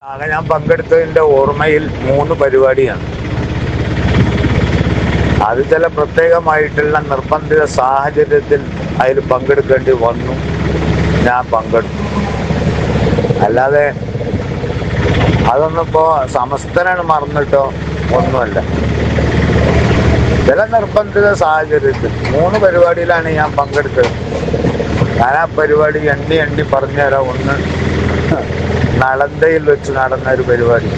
ആകെ ഞാൻ പങ്കെടുത്തതിൻ്റെ ഓർമ്മയിൽ 3 പരിപാടിയാണ്. അത് ചില പ്രത്യേകമായിട്ടുള്ള നിർബന്ധിത സാഹചര്യത്തിൽ അതിൽ പങ്കെടുക്കേണ്ടി വന്നു, ഞാൻ പങ്കെടുത്തു. അല്ലാതെ അതൊന്നും ഇപ്പോൾ സമസ്തനാണ് മറന്നിട്ടോ ഒന്നുമല്ല. ചില നിർബന്ധിത സാഹചര്യത്തിൽ 3 പരിപാടിയിലാണ് ഞാൻ പങ്കെടുത്തത്. ഞാൻ ആ പരിപാടി എണ്ണി പറഞ്ഞുതരാം. ഒന്ന് നളന്തയിൽ വെച്ച് നടന്ന ഒരു പരിപാടി,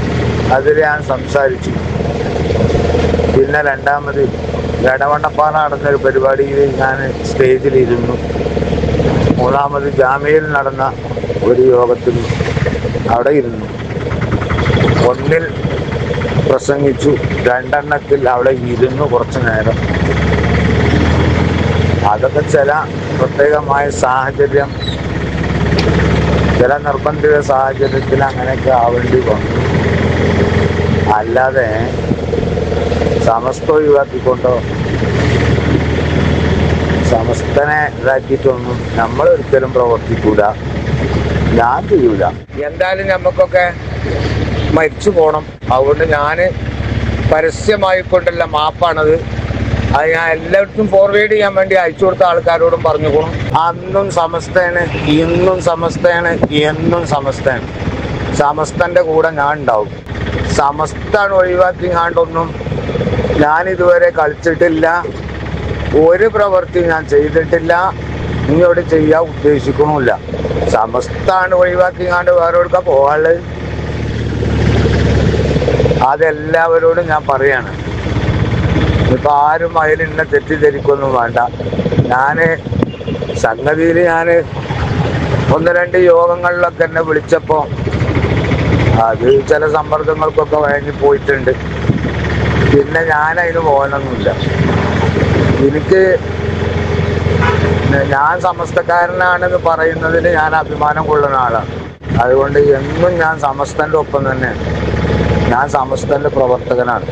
അതിൽ ഞാൻ സംസാരിച്ചു. പിന്നെ രണ്ടാമത് എടവണ്ണപ്പാറ നടന്നൊരു പരിപാടിയിൽ ഞാൻ സ്റ്റേജിലിരുന്നു. മൂന്നാമത് ജാമ്യയിൽ നടന്ന ഒരു യോഗത്തിൽ അവിടെ ഇരുന്നു. ഒന്നിൽ പ്രസംഗിച്ചു, 2 അവിടെ ഇരുന്നു കുറച്ചു നേരം. അതൊക്കെ ചില പ്രത്യേകമായ സാഹചര്യം, ചില നിർബന്ധിത സാഹചര്യത്തിൽ അങ്ങനെയൊക്കെ ആവേണ്ടി വന്നു. അല്ലാതെ സമസ്ത ഒഴിവാക്കിക്കൊണ്ടോ സമസ്തനെ ഇതാക്കിയിട്ടൊന്നും നമ്മൾ ഒരിക്കലും പ്രവർത്തിക്കൂല, ഞാൻ ചെയ്യൂല. എന്തായാലും നമുക്കൊക്കെ മരിച്ചു പോകണം. അതുകൊണ്ട് ഞാൻ പരസ്യമായിക്കൊണ്ടുള്ള മാപ്പാണത്. അത് ഞാൻ എല്ലാവർക്കും ഫോർവേഡ് ചെയ്യാൻ വേണ്ടി അയച്ചു കൊടുത്ത ആൾക്കാരോടും പറഞ്ഞുകൊള്ളു. അന്നും സമസ്തയാണ്, ഇന്നും സമസ്തയാണ്, എന്നും സമസ്തയാണ്. സമസ്തൻ്റെ കൂടെ ഞാൻ ഉണ്ടാവും. സമസ്താണ് ഒഴിവാക്കി കണ്ടൊന്നും ഞാനിതുവരെ കളിച്ചിട്ടില്ല. ഒരു പ്രവൃത്തി ഞാൻ ചെയ്തിട്ടില്ല, ഇങ്ങോട്ട് ചെയ്യാൻ ഉദ്ദേശിക്കണമില്ല. സമസ്താണ് ഒഴിവാക്കി കണ്ട് വേറെടുക്കാൻ പോകാനുള്ളത്. അതെല്ലാവരോടും ഞാൻ പറയാണ്. ഇപ്പം ആരും അതിൽ എന്നെ തെറ്റിദ്ധരിക്കൊന്നും വേണ്ട. ഞാൻ സംഗതിയിൽ 1-2 യോഗങ്ങളിലൊക്കെ എന്നെ വിളിച്ചപ്പോൾ അത് ചില സമ്മർദ്ദങ്ങൾക്കൊക്കെ വഴങ്ങി പോയിട്ടുണ്ട്. പിന്നെ ഞാനതിന് പോകാനൊന്നുമില്ല. ഞാൻ സമസ്തക്കാരനാണെന്ന് പറയുന്നതിന് ഞാൻ അഭിമാനം കൊള്ളുന്ന ആളാണ്. അതുകൊണ്ട് എന്നും ഞാൻ സമസ്തൻ്റെ ഒപ്പം തന്നെയാണ്. ഞാൻ സമസ്തൻ്റെ പ്രവർത്തകനാണ്.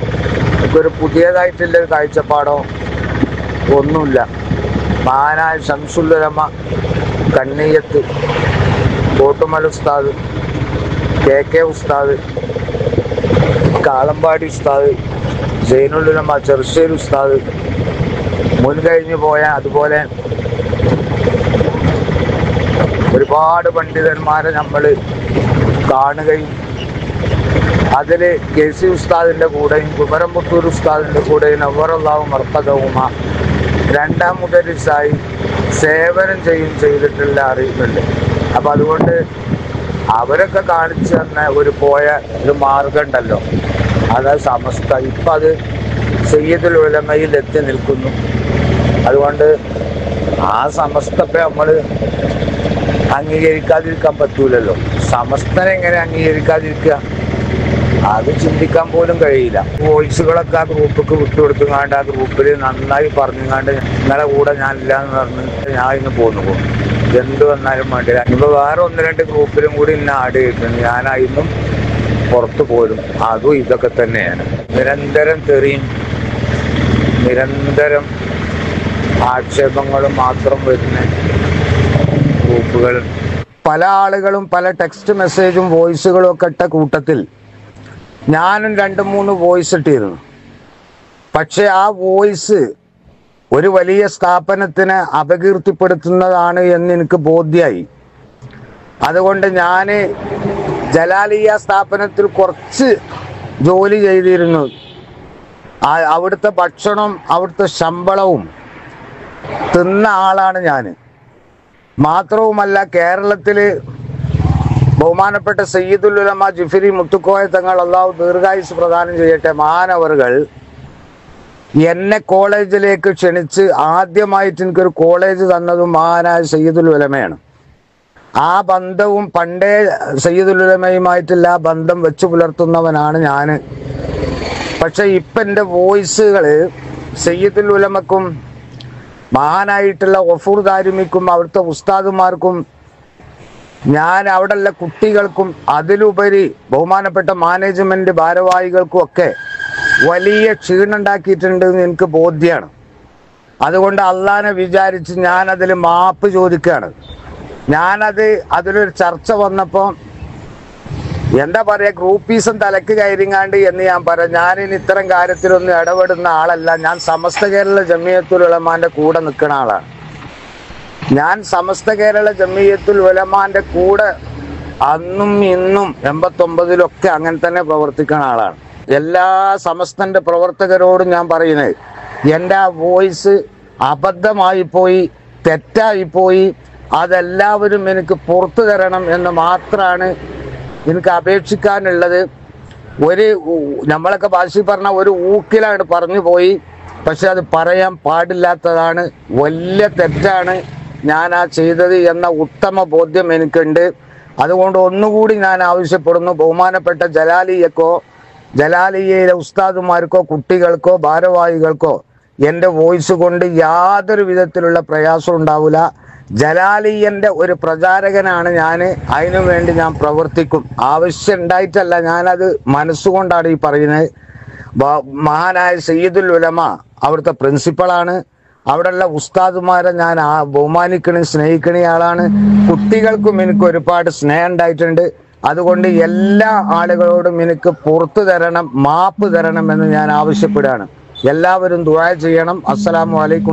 എനിക്കൊരു പുതിയതായിട്ടുള്ളൊരു കാഴ്ചപ്പാടോ ഒന്നുമില്ല. മഹാനായ ശംസുൽ ഉലമ കണ്ണിയത്ത് കോട്ടുമൽ ഉസ്താദ്, KK ഉസ്താദ്, കാളമ്പാടി ഉസ്താദ്, സൈനുൽ ഉലമ ചെറുശ്ശേരി ഉസ്താദ്, മുൻകഴിഞ്ഞു പോയ അതുപോലെ ഒരുപാട് പണ്ഡിതന്മാരെ നമ്മൾ കാണുകയും അതിൽ KC ഉസ്താദിൻ്റെ കൂടെയും കുമരംപുത്തൂർ ഉസ്താദിൻ്റെ കൂടെയും നവ്വറല്ലാഹു മർക്കദഹുമ 2ാം മുദരിസായി സേവനം ചെയ്തിട്ടുള്ള അറിയുന്നുണ്ട്. അപ്പം അതുകൊണ്ട് അവരൊക്കെ കാണിച്ചു തന്ന പോയ ഒരു മാർഗം ഉണ്ടല്ലോ, അതായത് സമസ്ത. ഇപ്പം അത് സയ്യിദുൽ ഉലമയിൽ എത്തി നിൽക്കുന്നു. അതുകൊണ്ട് ആ സമസ്തത്തെ നമ്മൾ അംഗീകരിക്കാതിരിക്കാൻ പറ്റൂലല്ലോ. സമസ്തനെ എങ്ങനെ അംഗീകരിക്കാതിരിക്കുക? അത് ചിന്തിക്കാൻ പോലും കഴിയില്ല. വോയിസുകളൊക്കെ ആ ഗ്രൂപ്പൊക്കെ വിട്ടുകൊടുത്തുങ്ങാണ്ട് ആ ഗ്രൂപ്പിൽ നന്നായി പറഞ്ഞുങ്ങാണ്ട് നിങ്ങളെ കൂടെ ഞാനില്ല എന്ന് പറഞ്ഞ് ഞാൻ ഇന്ന് പോന്നു. എന്ത് വന്നാലും വേണ്ടില്ല. ഇപ്പോൾ വേറെ 1-2 ഗ്രൂപ്പിലും കൂടി ഇന്ന് ആഡ് ചെയ്തിട്ടുണ്ട്. ഞാനായിരുന്നു പുറത്തു പോലും. അതും ഇതൊക്കെ തന്നെയാണ്. നിരന്തരം തെറിയും നിരന്തരം ആക്ഷേപങ്ങളും മാത്രം വരുന്ന ഗ്രൂപ്പുകൾ. പല ആളുകളും പല ടെക്സ്റ്റ് മെസ്സേജും വോയിസുകളും ഒക്കെ ഇട്ട കൂട്ടത്തിൽ ഞാനും 2-3 വോയിസ് ഇട്ടിരുന്നു. പക്ഷെ ആ വോയിസ് ഒരു വലിയ സ്ഥാപനത്തിനെ അപകീർത്തിപ്പെടുത്തുന്നതാണ് എന്ന് എനിക്ക് ബോധ്യമായി. അതുകൊണ്ട് ഞാൻ ജലാലിയ സ്ഥാപനത്തിൽ കുറച്ച് ജോലി ചെയ്തിരുന്നു. അവിടുത്തെ ഭക്ഷണം, അവിടുത്തെ ശമ്പളവും തിന്ന ആളാണ് ഞാൻ. മാത്രവുമല്ല, കേരളത്തിൽ ബഹുമാനപ്പെട്ട സയ്യിദുൽ ഉലമ ജിഫ്രി മുത്തുക്കോയ തങ്ങൾ, അള്ളാഹു ദീർഘായുസ് പ്രദാനം ചെയ്യട്ടെ, മഹാനവറുകൾ എന്നെ കോളേജിലേക്ക് ക്ഷണിച്ച് ആദ്യമായിട്ട് എനിക്കൊരു കോളേജ് തന്നതും മഹാനായ സയ്യിദുൽ ഉലമയാണ്. ആ ബന്ധവും പണ്ടേ സയ്യിദുൽ ഉലമയുമായിട്ടുള്ള ആ ബന്ധം വെച്ച് പുലർത്തുന്നവനാണ് ഞാൻ. പക്ഷെ ഇപ്പം എൻ്റെ വോയിസുകൾ സയ്യിദുൽ ഉലമക്കും മഹാനായിട്ടുള്ള ഗഫൂർ ദാരിമിക്കും അവിടുത്തെ ഉസ്താദുമാർക്കും ഞാൻ അവിടെയുള്ള കുട്ടികൾക്കും അതിലുപരി ബഹുമാനപ്പെട്ട മാനേജ്മെന്റ് ഭാരവാഹികൾക്കും ഒക്കെ വലിയ ക്ഷീണുണ്ടാക്കിയിട്ടുണ്ടെന്ന് എനിക്ക് ബോധ്യമാണ്. അതുകൊണ്ട് അള്ളാനെ വിചാരിച്ച് ഞാനതിൽ മാപ്പ് ചോദിക്കുകയാണ്. അതിലൊരു ചർച്ച വന്നപ്പോൾ എന്താ പറയാ, ഗ്രൂപ്പീസും തലക്ക് കയറിങ്ങാണ്ട് എന്ന് ഞാൻ പറയാം. ഞാനിനി ഇത്തരം കാര്യത്തിലൊന്നും ഇടപെടുന്ന ആളല്ല. ഞാൻ സമസ്ത കേരള ജമിയത്തുൽ ഉലമാന്റെ കൂടെ നിൽക്കുന്ന ആളാണ്. ഞാൻ സമസ്ത കേരള ജമിയത്തുൽ ഉലമാന്റെ കൂടെ അന്നും ഇന്നും 89-ലൊക്കെ അങ്ങനെ തന്നെ പ്രവർത്തിക്കുന്ന ആളാണ്. എല്ലാ സമസ്തന്റെ പ്രവർത്തകരോടും ഞാൻ പറയുന്നത്, എൻ്റെ ആ വോയിസ് അബദ്ധമായി പോയി, തെറ്റായി പോയി, അതെല്ലാവരും എനിക്ക് പുറത്തു തരണം എന്ന് മാത്രമാണ് എനിക്ക് അപേക്ഷിക്കാനുള്ളത്. നമ്മളൊക്കെ ഭാഷയിൽ പറഞ്ഞ ഒരു ഊക്കിലാണ് പറഞ്ഞു പോയി. പക്ഷെ അത് പറയാൻ പാടില്ലാത്തതാണ്, വലിയ തെറ്റാണ് ഞാൻ ആ ചെയ്തത് എന്ന ഉത്തമ ബോധ്യം എനിക്കുണ്ട്. അതുകൊണ്ട് ഒന്നുകൂടി ഞാൻ ആവശ്യപ്പെടുന്നു, ബഹുമാനപ്പെട്ട ജലാലിയക്കോ ജലാലിയയിലെ ഉസ്താദുമാർക്കോ കുട്ടികൾക്കോ ഭാരവാഹികൾക്കോ എൻ്റെ വോയിസ് കൊണ്ട് യാതൊരു വിധത്തിലുള്ള പ്രയാസം ഉണ്ടാവില്ല. ജലാലിയന്റെ ഒരു പ്രചാരകനാണ് ഞാൻ, അതിനു വേണ്ടി ഞാൻ പ്രവർത്തിക്കും. ആവശ്യം ഉണ്ടായിട്ടല്ല, ഞാനത് മനസ്സുകൊണ്ടാണ് ഈ പറയുന്നത്. മഹാനായ സയ്യിദുൽ ഉലമ അവിടുത്തെ പ്രിൻസിപ്പളാണ്. അവിടെയുള്ള ഉസ്താദുമാരെ ഞാൻ ബഹുമാനിക്കണ സ്നേഹിക്കണ ആളാണ്. കുട്ടികൾക്കും എനിക്ക് ഒരുപാട് സ്നേഹം ഉണ്ടായിട്ടുണ്ട്. അതുകൊണ്ട് എല്ലാ ആളുകളോടും എനിക്ക് പുറത്തു തരണം, മാപ്പ് തരണം എന്ന് ഞാൻ ആവശ്യപ്പെടുകയാണ്. എല്ലാവരും ദുആ ചെയ്യണം. അസ്സലാമു അലൈക്കും.